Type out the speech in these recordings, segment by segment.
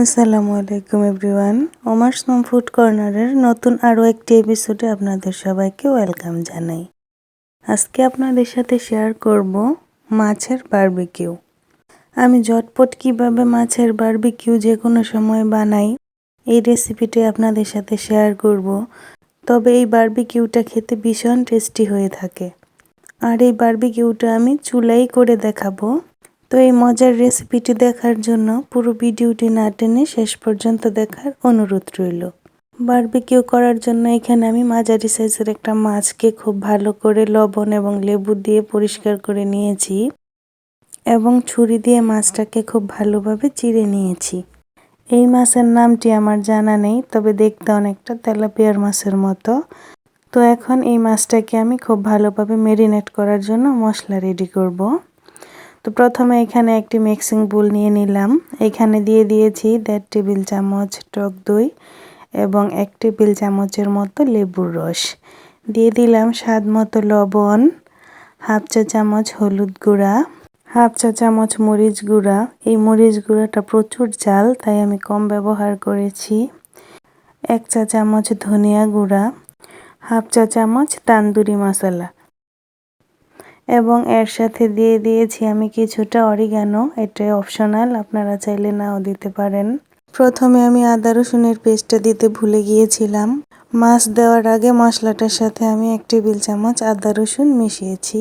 আসসালামু আলাইকুম এভরিওয়ান। ওমার্স মম ফুড কর্নারের নতুন আরও একটি এপিসোডে আপনাদের সবাইকে ওয়েলকাম জানাই। আজকে আপনাদের সাথে শেয়ার করব মাছের বারবিকিউ। আমি ঝটপট কিভাবে মাছের বারবিকিউ যে কোনো সময় বানাই এই রেসিপিটি আপনাদের সাথে শেয়ার করব। তবে এই বারবিকিউটা খেতে ভীষণ টেস্টি হয়ে থাকে। আর এই বারবিকিউটা আমি চুলাই করে দেখাবো। তো এই মজার রেসিপিটি দেখার জন্য পুরো ভিডিওটি না টেনে শেষ পর্যন্ত দেখার অনুরোধ রইল। বারবিকিউ করার জন্য এখানে আমি মাঝারি সাইজের একটা মাছকে খুব ভালো করে লবণ এবং লেবু দিয়ে পরিষ্কার করে নিয়েছি এবং ছুরি দিয়ে মাছটাকে খুব ভালোভাবে চিড়ে নিয়েছি। এই মাছের নামটি আমার জানা নেই, তবে দেখতে অনেকটা তেলাপিয়ার মাছের মতো। তো এখন এই মাছটাকে আমি খুব ভালোভাবে ম্যারিনেট করার জন্য মশলা রেডি করব। তো প্রথমে এখানে একটি মিক্সিং বোল নিয়ে নিলাম। এখানে দিয়ে দিয়েছি 1.5 টেবিল চামচ টক দই এবং 1 টেবিল চামচের মতো লেবুর রস। দিয়ে দিলাম স্বাদ মতো লবণ, হাফ চা চামচ হলুদ গুঁড়া, হাফ চা চামচ মরিচ গুঁড়া। এই মরিচ গুঁড়াটা প্রচুর ঝাল, তাই আমি কম ব্যবহার করেছি। 1 চা চামচ ধনিয়া গুঁড়া, হাফ চা চামচ তান্দুরি মশলা এবং এর সাথে দিয়ে দিয়েছি আমি কিছুটা অরিগানো। এটা অপশনাল, আপনারা চাইলে নাও দিতে পারেন। প্রথমে আমি আদা রসুনের পেস্টটা দিতে ভুলে গিয়েছিলাম। মাছ দেওয়ার আগে মশলাটার সাথে আমি 1 টেবিল চামচ আদা রসুন মিশিয়েছি।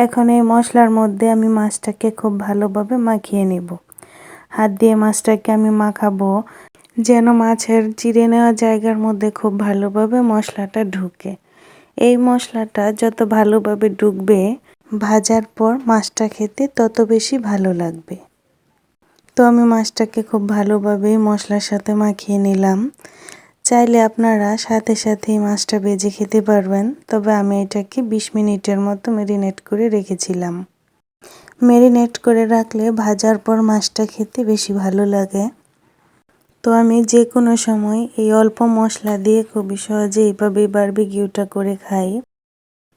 এখন এই মশলার মধ্যে আমি মাছটাকে খুব ভালোভাবে মাখিয়ে নেব। হাত দিয়ে মাছটাকে আমি মাখাবো যেন মাছের চিড়ে নেওয়া জায়গার মধ্যে খুব ভালোভাবে মশলাটা ঢুকে। এই মশলাটা যত ভালোভাবে ঢুকবে ভাজার পর মাছটা খেতে তত বেশি ভালো লাগবে। তো আমি মাছটাকে খুব ভালোভাবে মশলার সাথে মাখিয়ে নিলাম। চাইলে আপনারা সাথে সাথেই মাছটা ভেজে খেতে পারবেন, তবে আমি এটাকে 20 মিনিটের মতো ম্যারিনেট করে রেখেছিলাম। ম্যারিনেট করে রাখলে ভাজার পর মাছটা খেতে বেশি ভালো লাগে। তো আমি যে কোনো সময় এই অল্প মশলা দিয়ে খুবই সহজে এইভাবে বারবিকিউটা করে খাই।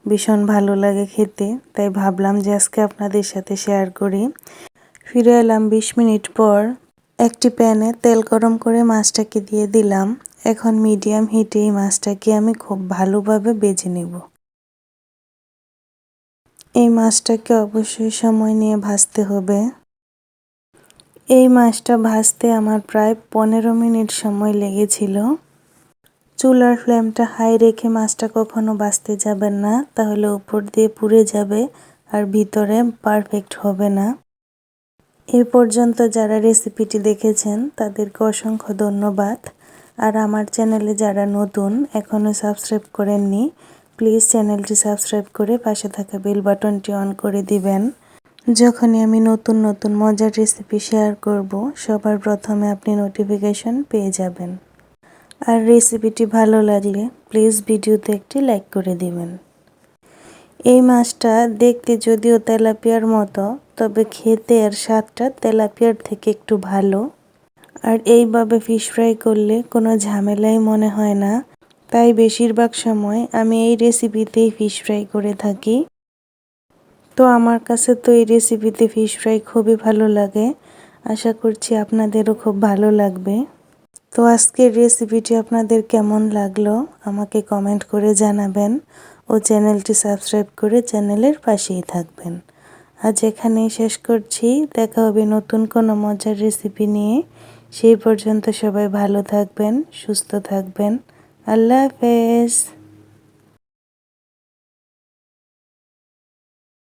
ভীষণ ভালো লাগে খেতে, তাই ভাবলাম যে আজকে আপনাদের সাথে শেয়ার করি। ফিরে এলাম 20 মিনিট পর। একটি প্যানে তেল গরম করে মাছটাকে দিয়ে দিলাম। এখন মিডিয়াম হিটে এই মাছটাকে আমি খুব ভালোভাবে ভেজে নেব। এই মাছটাকে অবশ্যই সময় নিয়ে ভাজতে হবে। এই মাছটা ভাজতে আমার প্রায় 15 মিনিট সময় লেগেছিল। চুলার ফ্লেমটা হাই রেখে মাছটা কখনো ভাজতে যাবেন না, তাহলে উপর দিয়ে পুড়ে যাবে আর ভিতরে পারফেক্ট হবে না। এ পর্যন্ত যারা রেসিপিটি দেখেছেন তাদেরকে অসংখ্য ধন্যবাদ। আর আমার চ্যানেলে যারা নতুন এখনও সাবস্ক্রাইব করেননি, প্লিজ চ্যানেলটি সাবস্ক্রাইব করে পাশে থাকা বেল বাটনটি অন করে দিবেন। যখনই আমি নতুন নতুন মজার রেসিপি শেয়ার করব সবার প্রথমে আপনি নোটিফিকেশন পেয়ে যাবেন। আর রেসিপিটি ভালো লাগলে প্লিজ ভিডিওতে একটি লাইক করে দিবেন। এই মাছটা দেখতে যদিও তেলাপিয়ার মতো, তবে খেতে এর স্বাদটা তেলাপিয়ার থেকে একটু ভালো। আর এইভাবে ফিশ ফ্রাই করলে কোনো ঝামেলাই মনে হয় না, তাই বেশিরভাগ সময় আমি এই রেসিপিতেই ফিশ ফ্রাই করে থাকি। তো আমার কাছে তো এই রেসিপিতে ফিশ ফ্রাই খুবই ভালো লাগে। আশা করছি আপনাদেরও খুব ভালো লাগবে। তো আজকের রেসিপিটি আপনাদের কেমন লাগলো আমাকে কমেন্ট করে জানাবেন ও চ্যানেলটি সাবস্ক্রাইব করে চ্যানেলের পাশেই থাকবেন। আজ এখানেই শেষ করছি। দেখা হবে নতুন কোনো মজার রেসিপি নিয়ে। সেই পর্যন্ত সবাই ভালো থাকবেন, সুস্থ থাকবেন। আল্লাহ হাফেজ।